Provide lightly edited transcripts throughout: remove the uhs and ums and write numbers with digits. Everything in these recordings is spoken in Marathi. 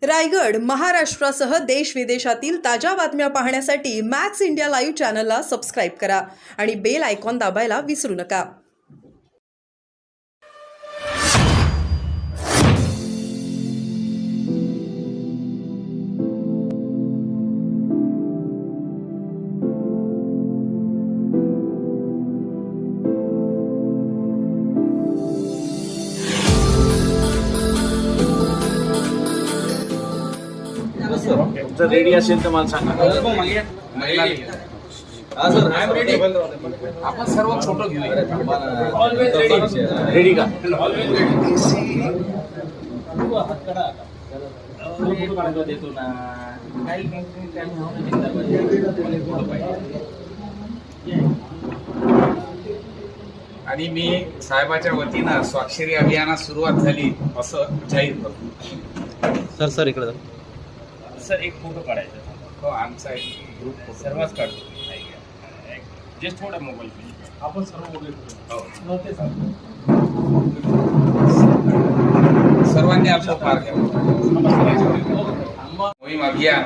रायगड, महाराष्ट्रासह देश विदेशातील ताज्या बातम्या पाहण्यासाठी मॅक्स इंडिया लाईव्ह चॅनलला सबस्क्राईब करा आणि बेल आयकॉन दाबायला विसरू नका. तुमचं रेडी असेल तर मला सांगा. आपण सर्व फोटो घेऊया. रेडी का? देतो ना काही आणि मी साहेबाच्या वतीनं स्वाक्षरी अभियानास सुरुवात झाली असं जाहीर करतो. सर इकडे जा. सर एक फोटो काढायचा. हो, आमचा एक ग्रुप सर्वच काढतो. जस्ट थोडा मोबाईल आपण सर्व मोबाईल सर्वांनी आपलं पार घ्यावं. मोहीम अभियान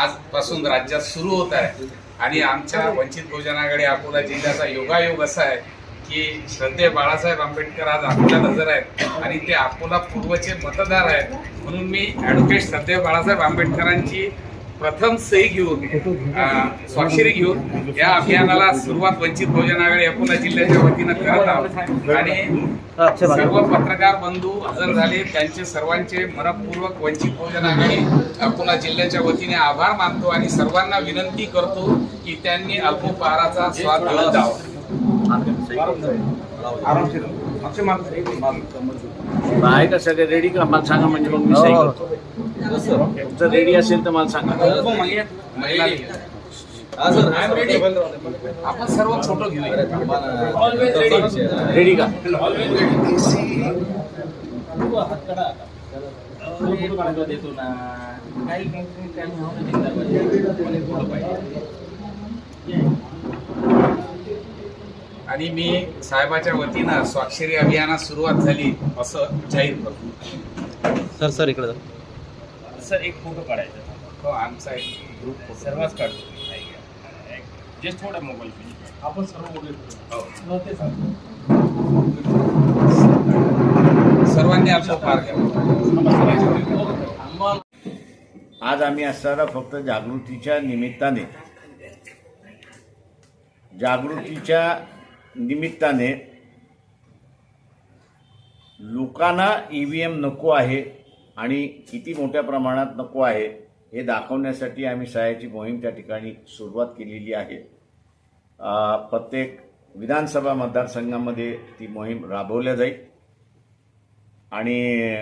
आजपासून राज्यात सुरू होत आहे आणि आमच्या वंचित बहुजन आघाडी अकोला जिल्ह्याचा योगायोग असा आहे की श्रद्धेय बाळासाहेब आंबेडकर आज अकोल्यात हजर आहेत आणि ते अकोला पूर्वचे मतदार आहेत. म्हणून मी ॲडव्होकेट श्रद्धेय बाळासाहेब आंबेडकरांची प्रथम सही घेऊन स्वाक्षरी घेऊन या अभियानाला सुरुवात वंचित बहुजन आघाडी अकोला जिल्ह्याच्या वतीनं करत आहोत आणि सर्व पत्रकार बंधू हजर झाले त्यांचे सर्वांचे मनपूर्वक वंचित बहुजन आघाडी अकोला जिल्ह्याच्या वतीने आभार मानतो आणि सर्वांना विनंती करतो की त्यांनी अल्पोपहाराचा स्वाद घेऊन जावा. आहे का सगळे रेडी का? मला सांगा म्हणजे मग मी सही करतो. तुमचं रेडी असेल तर मला सांगा. आपण सर्व फोटो घेऊया. रेडी का? देतो ना काही आणि मी साहेबाच्या वतीनं स्वाक्षरी अभियानास सुरुवात झाली असं जाहीर करतो. सर इकडे जा. सर एक फोटो काढायचा. हो, आमचा एक ग्रुप सर्वच काढतो. जस्ट थोडा मोबाईल आपण सर्व मोबाईल सर्वांनी आपलं पार घ्यावं. आज आम्ही असताना फक्त जागृतीच्या निमित्ताने लोकांना EVM नको आहे आणि किती मोठ्या प्रमाणात नको आहे हे दाखवण्यासाठी आम्ही सह्याची मोहीम त्या ठिकाणी सुरुवात केलेली आहे. प्रत्येक विधानसभा मतदारसंघामध्ये ती मोहीम राबवल्या जाईल आणि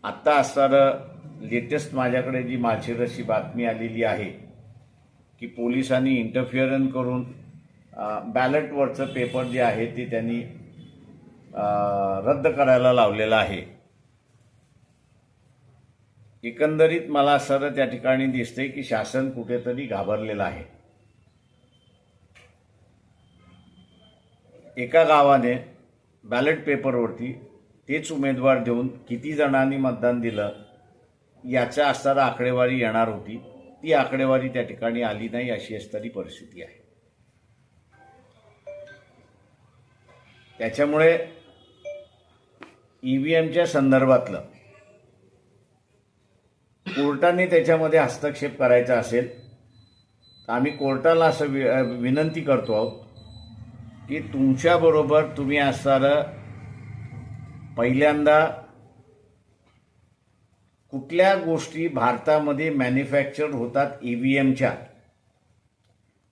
आत्ता असणारं लेटेस्ट माझ्याकडे जी माळशिरसची बातमी आलेली आहे की पोलिसांनी इंटरफिअरन्स करून बॅलेटवरचं पेपर जे आहे ते त्यांनी रद्द करायला लावलेलं आहे. एकंदरीत मला असं त्या ठिकाणी दिसतंय की शासन कुठेतरी घाबरलेलं आहे. एका गावाने बॅलेट पेपरवरती तेच उमेदवार देऊन किती जणांनी मतदान दिलं याचा असणारा आकडेवारी येणार होती. ती आकडेवारी त्या ठिकाणी आली नाही अशी असणारी परिस्थिती आहे. त्याच्यामुळे EVMच्या संदर्भातलं कोर्टाने त्याच्यामध्ये हस्तक्षेप करायचा असेल तर आम्ही कोर्टाला असं विनंती करतो आहोत की तुमच्याबरोबर तुम्ही असणारं पहिल्यांदा कुठल्या गोष्टी भारतामध्ये मॅन्युफॅक्चर होतात EVMच्या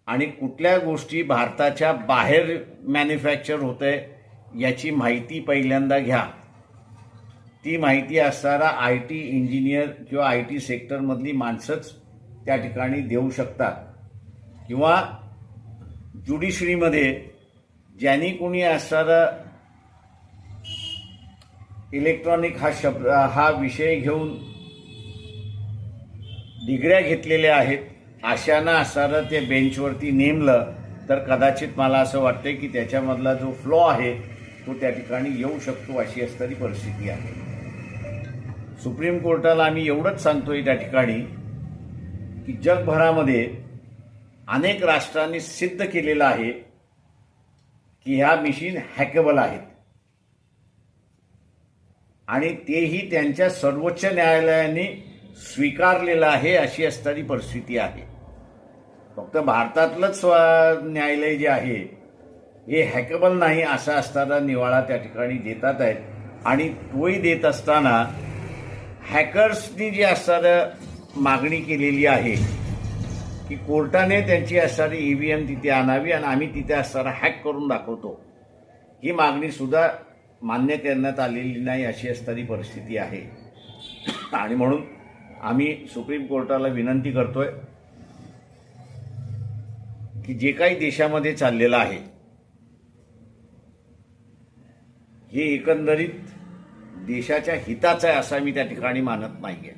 आणि कुठल्या गोष्टी भारताच्या बाहेर मॅन्युफॅक्चर होते याची माहिती पहिल्यांदा घ्या. ती माहिती असणारा IT इंजिनियर किंवा IT सेक्टरमधली माणसंच त्या ठिकाणी देऊ शकतात किंवा ज्युडिशरीमध्ये ज्यांनी कोणी असणारा इलेक्ट्रॉनिक हा विषय घेऊन डिग्र्या घेतलेल्या आहेत अशांना असणारं ते बेंचवरती नेमलं तर कदाचित मला असं वाटतं की त्याच्यामधला जो फ्लॉ आहे तो त्या ठिकाणी येऊ शकतो अशी असणारी परिस्थिती आहे. सुप्रीम कोर्टाला आम्ही एवढंच सांगतोय त्या ठिकाणी की जगभरामध्ये अनेक राष्ट्रांनी सिद्ध केलेलं आहे की ह्या मशीन हॅकेबल आहेत आणि तेही त्यांच्या सर्वोच्च न्यायालयाने स्वीकारलेलं आहे. अशी असणारी परिस्थिती आहे. फक्त भारतातलंच न्यायालय जे आहे हे हॅकेबल नाही असा असताना निवाळा त्या ठिकाणी देतात आहेत. आणि तोही देत असताना हॅकर्सनी जी असणारं मागणी केलेली आहे की कोर्टाने त्यांची असणारी EVM तिथे आणावी आणि आम्ही तिथे असणारा हॅक करून दाखवतो, ही मागणी सुद्धा मान्य करण्यात आलेली नाही अशी असणारी परिस्थिती आहे. आणि म्हणून आम्ही सुप्रीम कोर्टाला विनंती करतोय की जे काही देशामध्ये चाललेलं आहे हे एकंदरीत देशाच्या हिताचं आहे असं मी त्या ठिकाणी मानत नाहीये.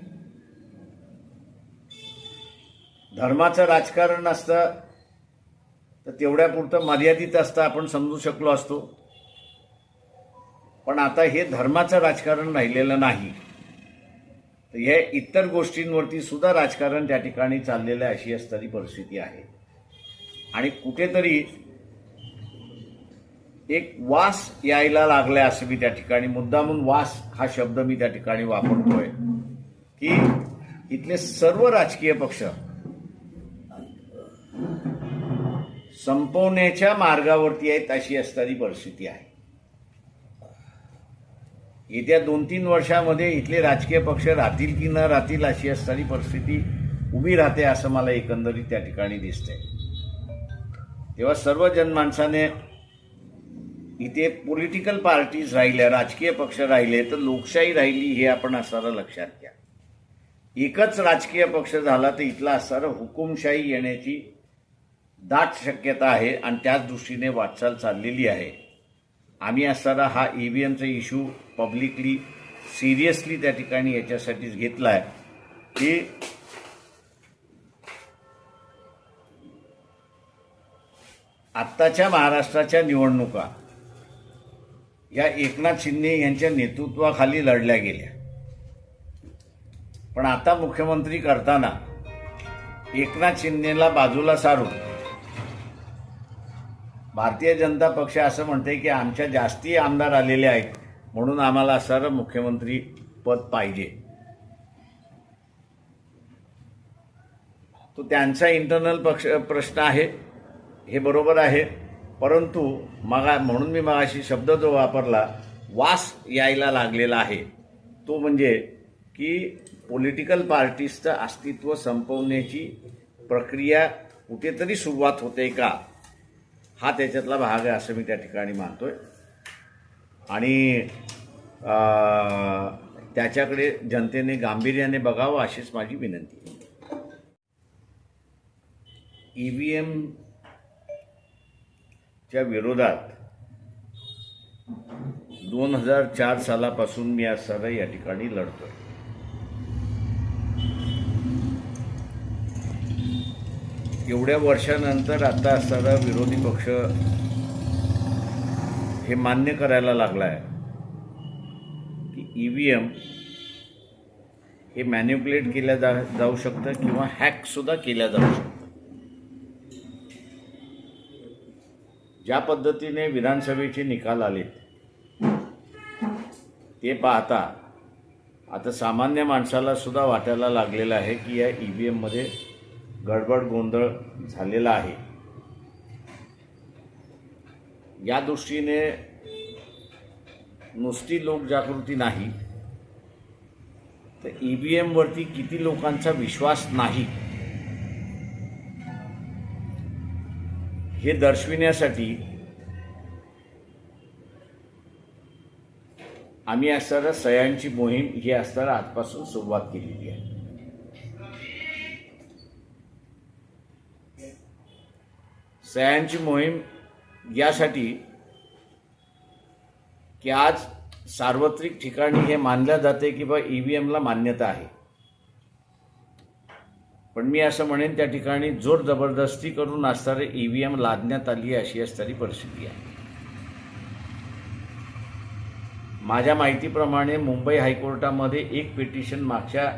धर्माचं राजकारण असतं तर तेवढ्यापुरतं मर्यादित असतं, आपण समजू शकलो असतो. पण आता हे धर्माचं राजकारण राहिलेलं नाही, तर हे इतर गोष्टींवरती सुद्धा राजकारण त्या ठिकाणी चाललेलं आहे अशी असणारी परिस्थिती आहे. आणि कुठेतरी एक वास यायला लागलाय असं मी त्या ठिकाणी मुद्दामून वास हा शब्द मी त्या ठिकाणी वापरतोय की इथले सर्व राजकीय पक्ष संपवण्याच्या मार्गावरती आहेत अशी असणारी परिस्थिती आहे. येत्या 2-3 वर्षामध्ये इथले राजकीय पक्ष राहतील की न राहतील अशी असणारी परिस्थिती उभी राहते असं मला एकंदरीत त्या ठिकाणी दिसतंय. तेव्हा सर्व जनमानसाने इथे पॉलिटिकल पार्टीज राहिल्या, राजकीय पक्ष राहिले तर लोकशाही राहिली हे आपण असणारं लक्षात घ्या. एकच राजकीय पक्ष झाला तर इथला असणारं हुकुमशाही येण्याची दाट शक्यता आहे आणि त्याच दृष्टीने वाटचाल चाललेली आहे. आम्ही असणारा हा EVMचा इश्यू पब्लिकली सिरियसली त्या ठिकाणी याच्यासाठीच घेतला आहे की आत्ताच्या महाराष्ट्राच्या निवडणुका या एकनाथ शिंदे यांच्या नेतृत्वाखाली लढल्या गेल्या. पण आता मुख्यमंत्री करताना एकनाथ शिंदेला बाजूला सारून भारतीय जनता पक्ष असं म्हणते की आमच्या जास्ती आमदार आलेले आहेत म्हणून आम्हाला असणारं मुख्यमंत्री पद पाहिजे. तो त्यांचा इंटरनल प्रश्न आहे, हे बरोबर आहे. परंतु म्हणून मी मगाशी शब्द जो वापरला वास यायला लागलेला आहे तो म्हणजे की पॉलिटिकल पार्टीजचं अस्तित्व संपवण्याची प्रक्रिया कुठेतरी सुरुवात होते का, हा त्याच्यातला भाग आहे असं मी त्या ठिकाणी मानतोय. आणि त्याच्याकडे जनतेने गांभीर्याने बघावं अशीच माझी विनंती. EVM च्या विरोधात 2004 सालापासून मी आज सर या ठिकाणी लढतोय. एवढ्या वर्षानंतर आता असणारा विरोधी पक्ष हे मान्य करायला लागलाय की EVM हे मॅन्युप्युलेट केल्या जाऊ शकतं किंवा हॅक सुद्धा केल्या जाऊ शकतं. ज्या पद्धतीने विधानसभेचे निकाल आले ते पाहता आता सामान्य माणसाला सुद्धा वाटायला लागलेलं आहे की या EVM मध्ये गडबड गोंधळ झालेला आहे. या दृष्टीने नुसती लोकजागृती नाही तर EVM वरती किती लोकांचा विश्वास नाही हे दर्शविण्यासाठी आम्ही असणारा सह्यांची मोहीम ही असणारा आजपासून सुरुवात केलेली आहे. सह्यांची मोहीम यासाठी की आज सार्वत्रिक ठिकाणी हे मानलं जाते की बा EVMला मान्यता आहे, पण मी असं म्हणेन त्या ठिकाणी जोर जबरदस्ती करून असणारे EVM लादण्यात आली अशी असणारी परिस्थिती आहे. माझ्या माहितीप्रमाणे मुंबई हायकोर्टामध्ये एक पिटिशन मागच्या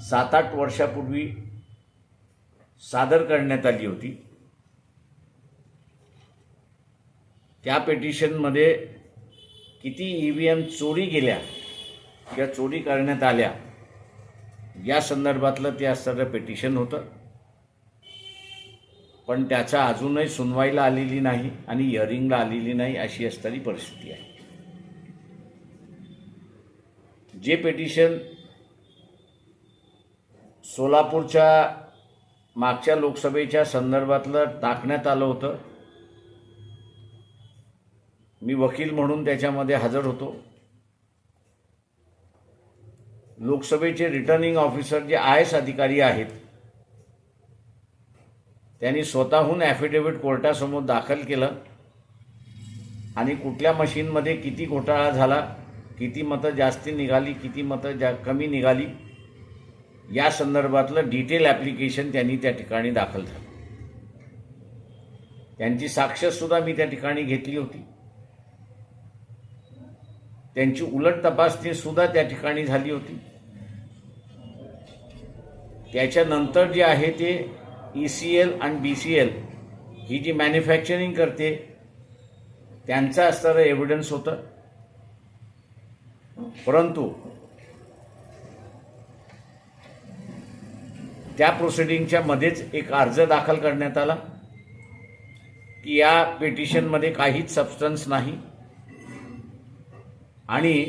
7-8 वर्षापूर्वी सादर करण्यात आली होती. त्या पिटिशनमध्ये किती EVM चोरी गेल्या किंवा चोरी करण्यात आल्या या संदर्भातलं ते असणारं पिटिशन होतं. पण त्याचा अजूनही सुनवाईला आलेली नाही आणि हिअरिंगला आलेली नाही अशी असणारी परिस्थिती आहे. जे पिटिशन सोलापूरच्या मागच्या लोकसभेच्या संदर्भातलं टाकण्यात आलं होतं, मी वकील म्हणून त्याच्यामध्ये हजर होतो. लोकसभेचे रिटर्निंग ऑफिसर जे IAS अधिकारी आहेत त्यांनी स्वतःहून ॲफिडेव्हिट कोर्टासमोर दाखल केलं आणि कुठल्या मशीनमध्ये किती घोटाळा झाला, किती मतं जास्ती निघाली, किती मतं कमी निघाली या संदर्भातलं डिटेल ॲप्लिकेशन त्यांनी त्या ठिकाणी दाखल झालं. त्यांची साक्षसुद्धा मी त्या ठिकाणी घेतली होती. त्यांची उलट तपासणीसुद्धा त्या ठिकाणी झाली होती. त्याच्यानंतर जे आहे ते ECL आणि BCL ही जी मॅन्युफॅक्चरिंग करते त्यांचं असणारं एव्हिडन्स होतं. परंतु त्या प्रोसिडिंगच्या मध्येच एक अर्ज दाखल करण्यात आला की या पिटिशनमध्ये काहीच सबस्टन्स नाही आणि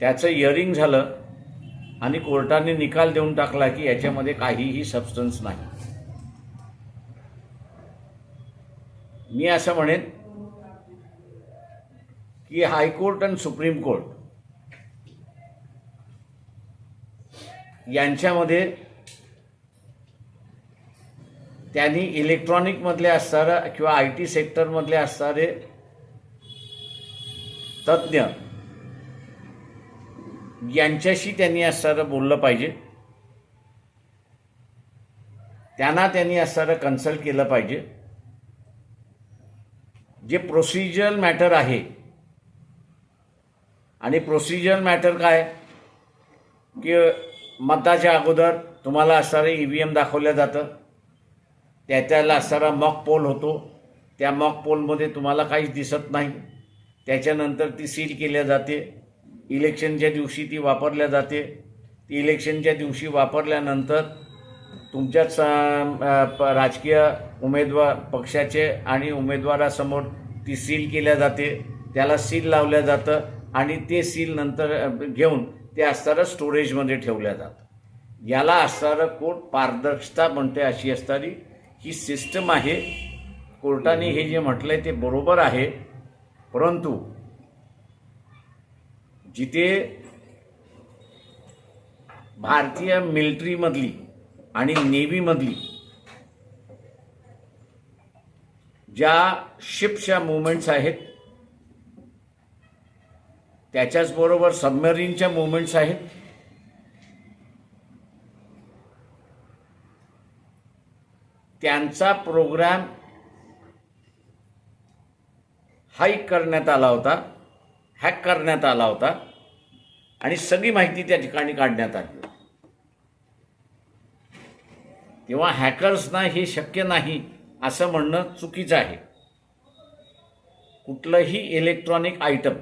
त्याचं हिअरिंग झालं आणि कोर्टाने निकाल देऊन टाकला की याच्यामध्ये काहीही सबस्टन्स नाही. मी असं म्हणेन की हायकोर्ट आणि सुप्रीम कोर्ट यांच्यामध्ये त्यांनी इलेक्ट्रॉनिकमधले असणारा किंवा IT सेक्टरमधले असणारे तज्ज्ञ यांच्याशी त्यांनी असणारं बोललं पाहिजे. त्यांना त्यांनी असणारं कन्सल्ट केलं पाहिजे. जे प्रोसिजरल मॅटर आहे आणि प्रोसिजरल मॅटर काय की मताच्या अगोदर तुम्हाला असणारं EVM दाखवलं जातं, त्याला असणारा मॉक पोल होतो, त्या मॉक पोलमध्ये तुम्हाला काहीच दिसत नाही, त्याच्यानंतर ती सील केल्या जाते, इलेक्शनच्या दिवशी ती वापरल्या जाते. ती इलेक्शनच्या दिवशी वापरल्यानंतर तुमच्याच राजकीय उमेदवार पक्षाचे आणि उमेदवारासमोर ती सील केल्या जाते, त्याला सील लावल्या जातं आणि ते सील नंतर घेऊन ते असणारं स्टोरेजमध्ये ठेवल्या जातं. याला असणारं कोर्ट पारदर्शकता म्हणते अशी असणारी ही सिस्टम आहे. कोर्टाने हे जे म्हटलंय ते बरोबर आहे. परंतु जिथे भारतीय मिलिटरीमधली आणि नेव्हीमधली ज्या शिप्सच्या मुवमेंट्स आहेत, त्याच्याचबरोबर सबमरीनच्या मुवमेंट्स आहेत, त्यांचा प्रोग्राम हॅक करण्यात आला होता आणि सगळी माहिती त्या ठिकाणी काढण्यात आली. तेव्हा हॅकर्सना हे शक्य नाही असं म्हणणं चुकीचं आहे. कुठलंही इलेक्ट्रॉनिक आयटम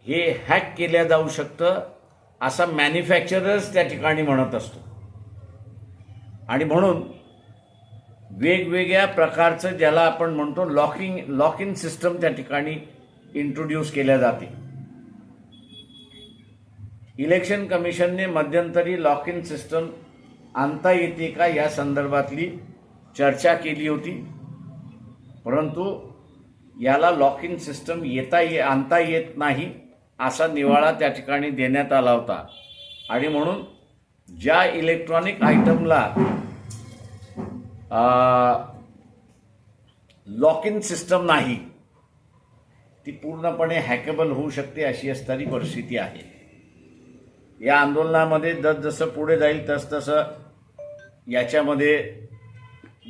हे हॅक केल्या जाऊ शकतं असं मॅन्युफॅक्चरर्स त्या ठिकाणी म्हणत असतो आणि म्हणून वेगवेगळ्या प्रकारचं ज्याला आपण म्हणतो लॉक इन सिस्टम त्या ठिकाणी इंट्रोड्यूस केल्या जाते. इलेक्शन कमिशनने मध्यंतरी लॉक इन सिस्टम आणता येते का या संदर्भातली चर्चा केली होती, परंतु याला लॉक इन सिस्टम आणता येत नाही असा निवाळा त्या ठिकाणी देण्यात आला होता आणि म्हणून ज्या इलेक्ट्रॉनिक आयटमला लॉक इन सिस्टम नाही ती पूर्णपणे हॅकेबल होऊ शकते अशी असणारी परिस्थिती आहे. या आंदोलनामध्ये जसं पुढे जाईल तसं याच्यामध्ये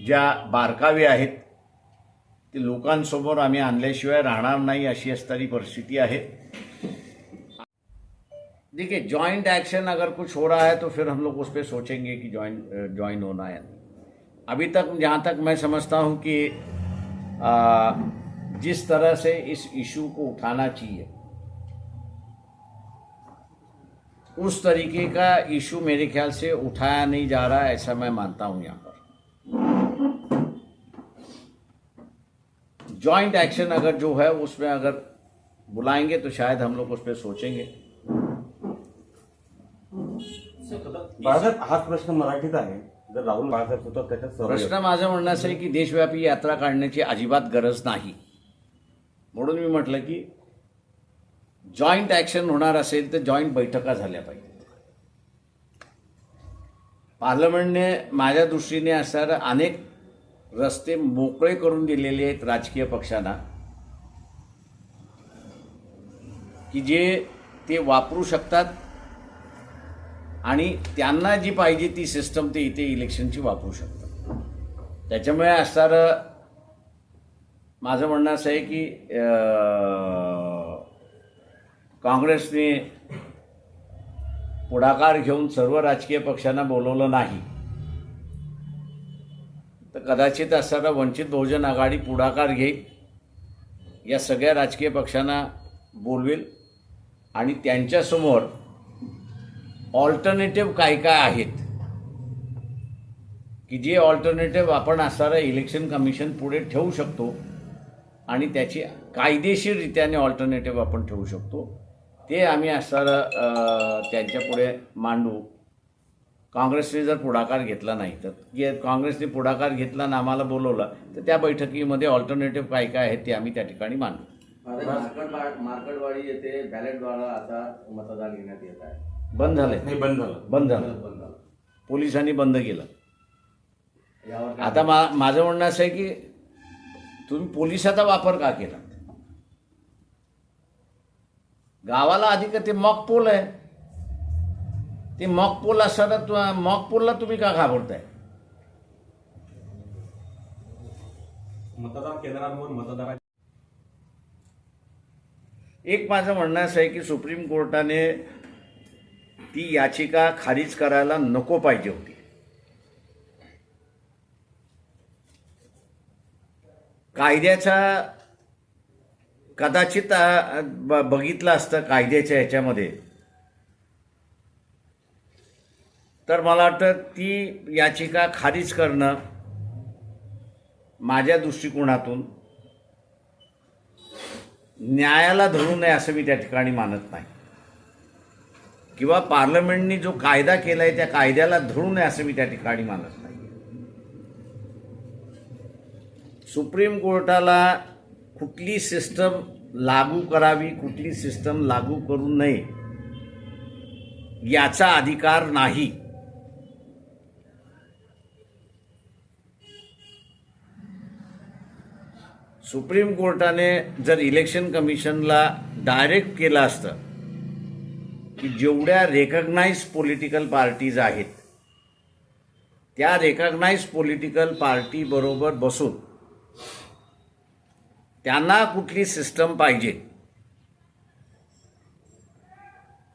ज्या बारकावे आहेत ते लोकांसमोर आम्ही आणल्याशिवाय राहणार नाही अशी असणारी परिस्थिती आहे. देखिए, जॉइंट एक्शन अगर कुछ हो रहा है तो फिर हम लोग उस पर सोचेंगे कि ज्वाइन होना है. अभी तक जहाँ तक मैं समझता हूँ कि जिस तरह से इस इशू को उठाना चाहिए उस तरीके का इशू मेरे ख्याल से उठाया नहीं जा रहा है, ऐसा मैं मानता हूँ. यहाँ पर जॉइंट एक्शन अगर जो है उसमें अगर बुलाएंगे तो शायद हम लोग उस पर सोचेंगे. बाळासाहेब, हाच प्रश्न मराठीत आहे. जर राहुल बाळासाहेब सुद्धा त्याच्यात सहभागी प्रश्न माझं म्हणणं असं आहे की देशव्यापी यात्रा काढण्याची अजिबात गरज नाही. म्हणून मी म्हटलं की जॉईंट ॲक्शन होणार असेल तर जॉईंट बैठका झाल्या पाहिजेत. पार्लमेंटने माझ्या दृष्टीने असणारे अनेक रस्ते मोकळे करून दिलेले आहेत राजकीय पक्षांना की जे ते वापरू शकतात आणि त्यांना जी पाहिजे ती सिस्टम ते इथे इलेक्शनची वापरू शकतात. त्याच्यामुळे असणारं माझं म्हणणं असं आहे की काँग्रेसने पुढाकार घेऊन सर्व राजकीय पक्षांना बोलवलं नाही तर कदाचित असणारा वंचित बहुजन आघाडी पुढाकार घेईल, या सगळ्या राजकीय पक्षांना बोलवेल आणि त्यांच्यासमोर ऑल्टरनेटिव्ह काय काय आहेत की जे ऑल्टरनेटिव्ह आपण असणारं इलेक्शन कमिशन पुढे ठेवू शकतो आणि त्याची कायदेशीररित्याने ऑल्टरनेटिव्ह आपण ठेवू शकतो, ते आम्ही असणारं त्यांच्या पुढे मांडू. काँग्रेसने जर पुढाकार घेतला नाही तर काँग्रेसने पुढाकार घेतला आणि आम्हाला बोलवलं तर त्या बैठकीमध्ये ऑल्टरनेटिव्ह काय काय आहेत ते आम्ही त्या ठिकाणी मांडू. मार्कडवाडी येथे बॅलेट द्वारा आता मतदान घेण्यात येत आहे. बंद झालंय? नाही, बंद झालं. पोलिसांनी बंद केलं. यावर आता माझं म्हणणं असं आहे की तुम्ही पोलिसाचा वापर का केला? गावाला अधिक ते मॉक पोल आहे, ते मॉक पोल असताना मॉक पोलला तुम्ही का घाबरताय? मतदान केंद्रांवर मतदार एक माझं म्हणणं असं आहे की सुप्रीम कोर्टाने ती याचिका खारिज करायला नको पाहिजे होती. कायद्याचा कदाचित बघितलं असतं कायद्याच्या ह्याच्यामध्ये तर मला वाटतं ती याचिका खारिज करणं माझ्या दृष्टिकोनातून न्यायाला धरू नये असं मी त्या ठिकाणी मानत नाही, किंवा पार्लमेंटनी जो कायदा केला आहे त्या कायद्याला धरू नये असं मी त्या ठिकाणी मानत नाही. सुप्रीम कोर्टाला कुठली सिस्टम लागू करावी कुठली सिस्टम लागू करू नये याचा अधिकार नाही. सुप्रीम कोर्टाने जर इलेक्शन कमिशनला डायरेक्ट केलं असतं की जेवढ्या रेकग्नाइज पॉलिटिकल पार्टीज आहेत त्या रेकग्नाइज पॉलिटिकल पार्टीबरोबर बसून त्यांना कुठली सिस्टम पाहिजे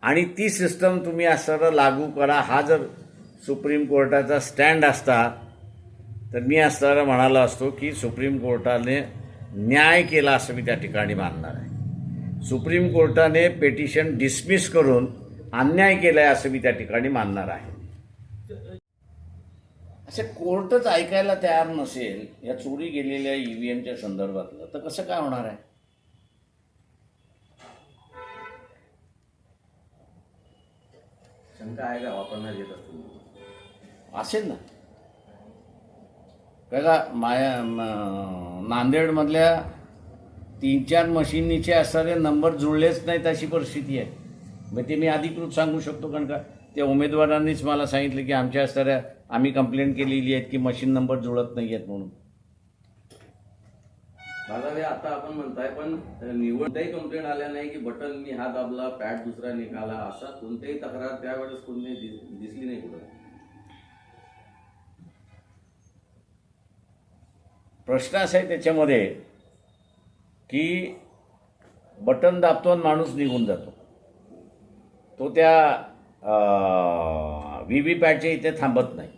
आणि ती सिस्टम तुम्ही असं लागू करा, हा जर सुप्रीम कोर्टाचा स्टँड असता तर मी असताना म्हणालो असतो की सुप्रीम कोर्टाने न्याय केला असं मी त्या ठिकाणी मानणार आहे. सुप्रीम कोर्टाने पेटिशन डिसमिस करून अन्याय केलाय असं मी त्या ठिकाणी मानणार आहे. असे कोर्टच ऐकायला तयार नसेल या चोरी गेलेल्या ईव्हीएमच्या संदर्भातलं तर कसं काय होणार आहे? शंका आहे का वापरण्यात येत असतील? असेल ना. बघा नांदेडमधल्या 3-4 मशीनीचे असणारे नंबर जुळलेच नाहीत अशी परिस्थिती आहे. मग ते मी अधिकृत सांगू शकतो, कारण का त्या उमेदवारांनीच मला सांगितलं की आमच्या असणाऱ्या आम्ही कंप्लेंट केलेली आहेत की मशीन नंबर जुळत नाही आहेत म्हणून. बाजारे आता आपण म्हणताय पण कोणत्याही कंप्लेंट आल्या नाही की बटन मी हा दाबला पॅड दुसरा निघाला, असा कोणत्याही तक्रार त्यावेळेस कोणी दिसली नाही कुठं. प्रश्न असा आहे त्याच्यामध्ये की बटन दाबतो आणि माणूस निघून जातो. तो त्या व्हीव्हीपॅटच्या इथे थांबत नाही.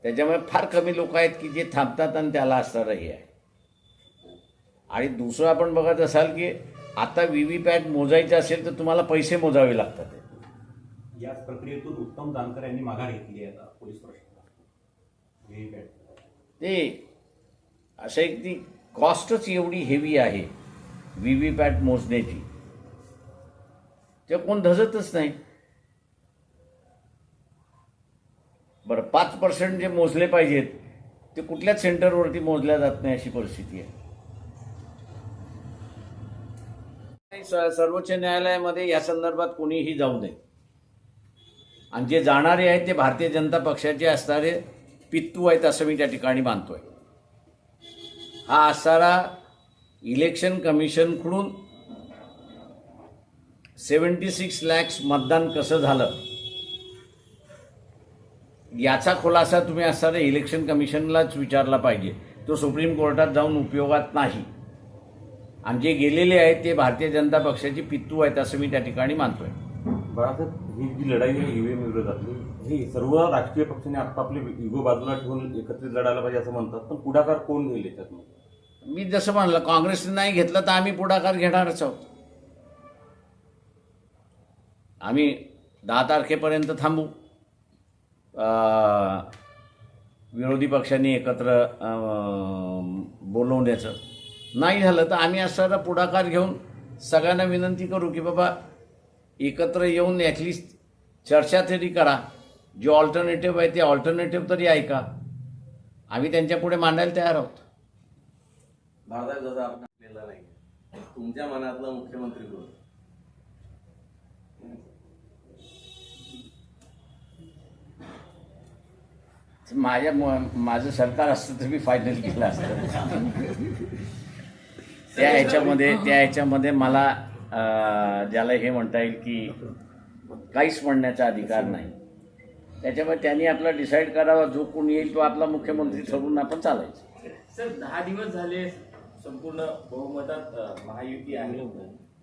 त्याच्यामुळे फार कमी लोक आहेत की जे थांबतात आणि त्याला असणारं हे आहे. आणि दुसरं आपण बघत असाल की आता व्हीव्हीपॅट मोजायचं असेल तर तुम्हाला पैसे मोजावे लागतात. याच प्रक्रियेतून उत्तम जानकर यांनी माघार घेतली आहे आता पोलीस प्रशासनात. ते असं एक ती कॉस्टच एवढी हेवी आहे व्हीव्हीपॅट मोजण्याची, ते कोण धजतच नाही. बरं 5% जे मोजले पाहिजेत ते कुठल्याच सेंटरवरती मोजल्या जात नाही अशी परिस्थिती आहे. सर्वोच्च न्यायालयामध्ये या संदर्भात कोणीही जाऊ नये. आणि जे जाणारे आहेत ते भारतीय जनता पक्षाचे असणारे पित्तू आहेत असं मी त्या ठिकाणी मानतोय. हा असणारा इलेक्शन कमिशनकडून 76 लाख मतदान कसं झालं याचा खुलासा तुम्ही असणाऱ्या इलेक्शन कमिशनलाच विचारला पाहिजे. तो सुप्रीम कोर्टात जाऊन उपयोगात नाही. आणि जे गेलेले आहेत ते भारतीय जनता पक्षाची पित्तू आहेत असं मी त्या ठिकाणी मानतोय. बाळासाहेब, ही जी लढाई आहे ईव्हीएम विरोधातली, ही सर्व राजकीय पक्षांनी आपापले इगो बाजूला ठेवून एकत्रित लढायला पाहिजे असं म्हणतात. पण पुढाकार कोण घेईल याच्यात? मी जसं म्हणलं, काँग्रेसने नाही घेतलं तर आम्ही पुढाकार घेणारच आहोत. आम्ही 10 तारखेपर्यंत थांबू. विरोधी पक्षांनी एकत्र बोलवण्याचं नाही झालं तर आम्ही असणारा पुढाकार घेऊन सगळ्यांना विनंती करू की बाबा एकत्र येऊन ॲटलिस्ट चर्चा तरी करा. जे ऑल्टरनेटिव्ह आहे ते ऑल्टरनेटिव्ह तरी ऐका. आम्ही त्यांच्यापुढे मांडायला तयार आहोत. बाळासाहेब, जसं आपण आपल्याला नाही, तुमच्या मनातला मुख्यमंत्री कोण? माझं सरकार असतं तर मी फायनल केलं असतं. त्या ह्याच्यामध्ये मला ज्याला हे म्हणता येईल की काहीच म्हणण्याचा अधिकार नाही. त्याच्यामुळे त्यांनी आपला डिसाईड करावा. जो कोण येईल तो आपला मुख्यमंत्री ठरवून आपण चालायचं. सर 10 दिवस झाले संपूर्ण बहुमतात महायुती आहे.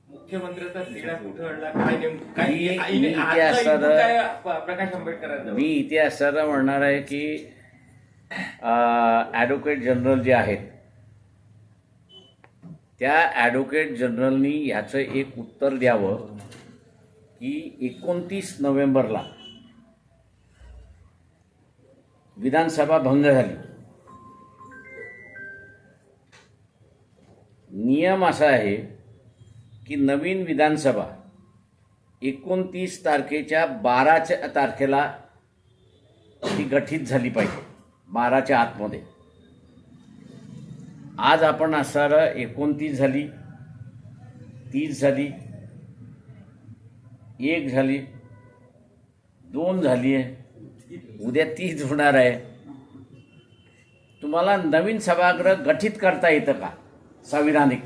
मुख्यमंत्र्याचा तिढा कुठे अडला, काय नेमकं प्रकाश आंबेडकरांचा मी इथे असताना म्हणणार आहे की ॲडव्होकेट जनरल जे आहेत त्या ॲडव्होकेट जनरलनी ह्याचं एक उत्तर द्यावं की 29 नोव्हेंबरला विधानसभा भंग झाली. नियम असा आहे की नवीन विधानसभा 29 तारखेच्या 12 तारखेला ती गठीत झाली पाहिजे, 12च्या आतमध्ये. आज आपण असणारं 29 झाली, 30 झाली, 1 झाली, 2 झाली आहे, उद्या 30 होणार आहे. तुम्हाला नवीन सभागृह गठीत करता येतं का संविधानिक?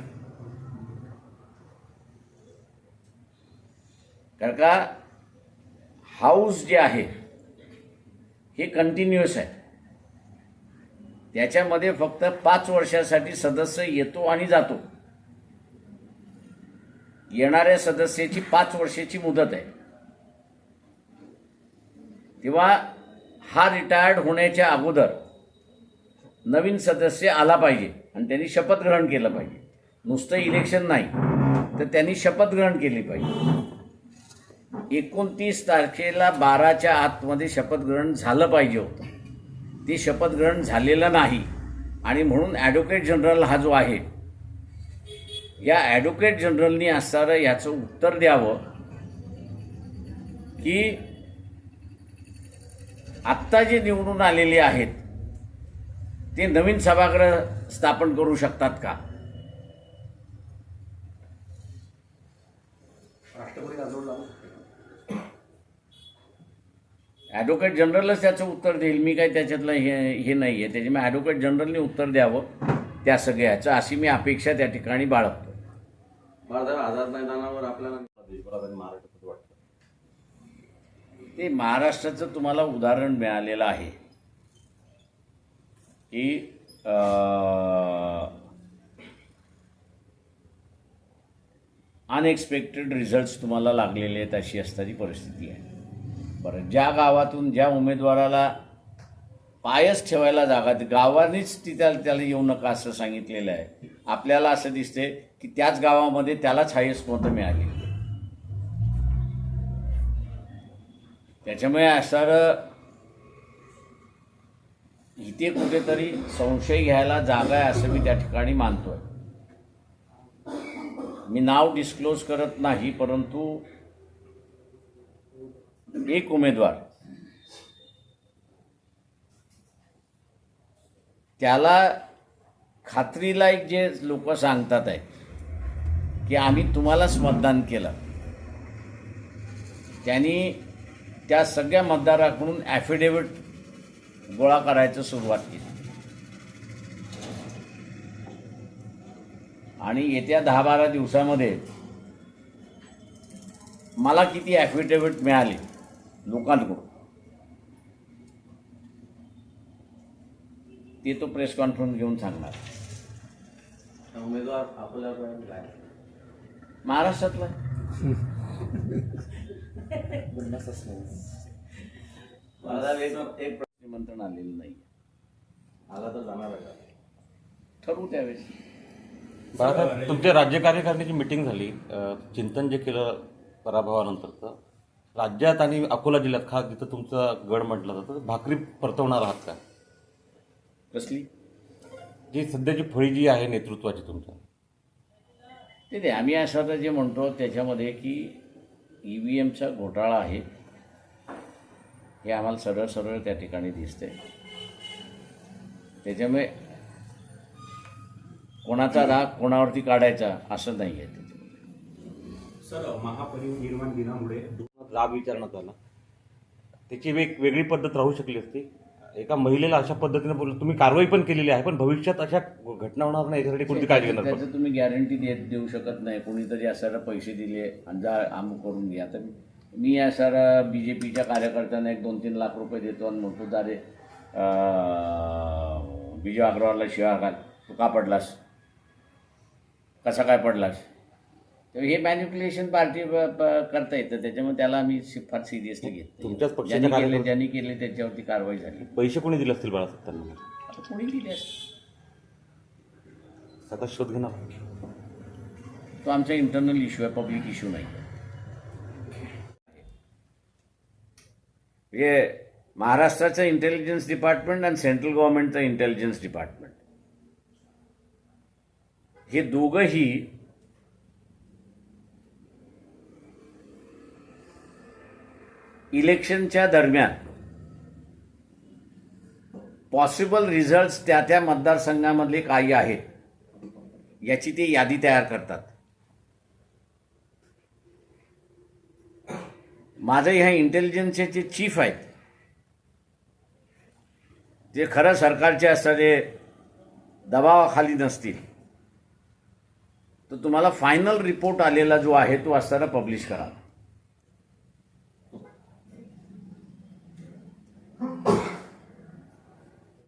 कारण का हाऊस जे आहे हे कंटिन्युअस आहे. त्याच्यामध्ये फक्त 5 वर्षासाठी सदस्य येतो आणि जातो. येणाऱ्या सदस्याची 5 वर्षाची मुदत आहे. तेव्हा हा रिटायर्ड होण्याच्या अगोदर नवीन सदस्य आला पाहिजे आणि त्यांनी शपथ ग्रहण केलं पाहिजे. नुसतं इलेक्शन नाही तर त्यांनी शपथ ग्रहण केली पाहिजे. 29 तारखेला 12च्या आतमध्ये शपथग्रहण झालं पाहिजे होतं. ते शपथग्रहण झालेलं नाही आणि म्हणून ॲडव्होकेट जनरल हा जो आहे या ॲडव्होकेट जनरलनी असणारं याचं उत्तर द्यावं की आत्ता जे निवडून आलेले आहेत ते नवीन सभागृह स्थापन करू शकतात का? ॲडव्होकेट जनरलच त्याचं उत्तर देईल. मी काही त्याच्यातलं हे नाही आहे. त्याच्यामुळे ॲडव्होकेट जनरलने उत्तर द्यावं त्या सगळ्याचं अशी मी अपेक्षा त्या ठिकाणी बाळगतो. बाळासाहेब, आझाद मैदानावर आपल्याला देशभरात आणि महाराष्ट्रात वाटतं ते महाराष्ट्राचं तुम्हाला उदाहरण मिळालेलं आहे की अनएक्सपेक्टेड रिझल्ट्स तुम्हाला लागलेले आहेत अशी असणारी परिस्थिती आहे. बरं, ज्या गावातून ज्या उमेदवाराला पायच ठेवायला जागा गावानेच त्याला येऊ नका असं सांगितलेलं आहे, आपल्याला असं दिसते की त्याच गावामध्ये त्यालाच हायेस्ट मतं मिळाली. त्याच्यामुळे असणारं इथे कुठेतरी संशय घ्यायला जागा आहे असं मी त्या ठिकाणी मानतोय. मी नाव डिस्क्लोज करत नाही, परंतु एक उमेदवार त्याला खात्रीला एक जे लोक सांगतात आहे की आम्ही तुम्हालाच मतदान केलं, त्यांनी त्या सगळ्या मतदाराकडून ॲफिडेव्हिट गोळा करायचं सुरुवात केली आणि येत्या 10-12 दिवसामध्ये मला किती ॲफिडेव्हिट मिळाले लोकांकडून ते तो प्रेस कॉन्फरन्स घेऊन सांगणार. उमेदवार आपल्याला काय महाराष्ट्रातला मला एक निमंत्रण आलेलं नाही, आला तर जाणार आहे का? ठरवू त्यावेळेस. बाळासाहेब, तुमच्या राज्य कार्यकारिणीची मिटिंग झाली, चिंतन जे केलं पराभवानंतरचं राज्यात आणि अकोला जिल्ह्यात, खास जिथं तुमचा गड म्हटलं जातं, भाकरी परतवणार आहात का? कसली जी सध्याची फळी जी आहे नेतृत्वाची तुमच्या, ते आम्ही असं जे म्हणतो त्याच्यामध्ये की EVMचा घोटाळा आहे हे आम्हाला सरळ सरळ त्या ठिकाणी दिसतंय. त्याच्यामुळे कोणाचा राग कोणावरती काढायचा असं नाही आहे. त्याच्यामध्ये सर, महापरिनिर्वाण दिनामुळे लाभ विचारण्यात आला, त्याची वेगळी पद्धत राहू शकली असती. एका महिलेला अशा पद्धतीने बोललं, तुम्ही कारवाई पण केलेली आहे, पण भविष्यात अशा घटना होणार नाही याच्यासाठी कोणती काळजी घेणार? त्याचं तुम्ही गॅरंटी देऊ शकत नाही. कोणीतरी असायला पैसे दिले आणि जा अमुक करून घ्या. तर मी असायला BJPच्या कार्यकर्त्यांना 1-2-3 लाख रुपये देतो आणि म्हणतो दारे विजय अग्रवालला शिवाय घाल, तू का पडलास, कसा काय पडलास. तर हे मॅनिप्युलेशन पार्टी करता येतं. त्याच्यामुळे त्याला आम्ही फार सिरियसली घेत. तुमच्याच पक्षाच्या ज्यांनी केले त्याच्यावरती कारवाई झाली. पैसे कोणी दिले असतील बाळासाहेब त्यांना? आता कोणी दिले असते आता शोध घेणार. तो आमचा इंटरनल इश्यू आहे, पब्लिक इश्यू नाही. हे महाराष्ट्राचं इंटेलिजन्स डिपार्टमेंट आणि सेंट्रल गव्हर्नमेंटचं इंटेलिजन्स डिपार्टमेंट हे दोघंही इलेक्शनच्या दरम्यान पॉसिबल रिझल्ट्स त्या मतदारसंघामधले काही आहेत याची ते यादी तयार करतात. माझं ह्या इंटेलिजन्सचे जे चीफ आहेत जे खरं सरकारचे असणारे दबावाखाली नसतील तर तुम्हाला फायनल रिपोर्ट आलेला जो आहे तो असताना पब्लिश करा.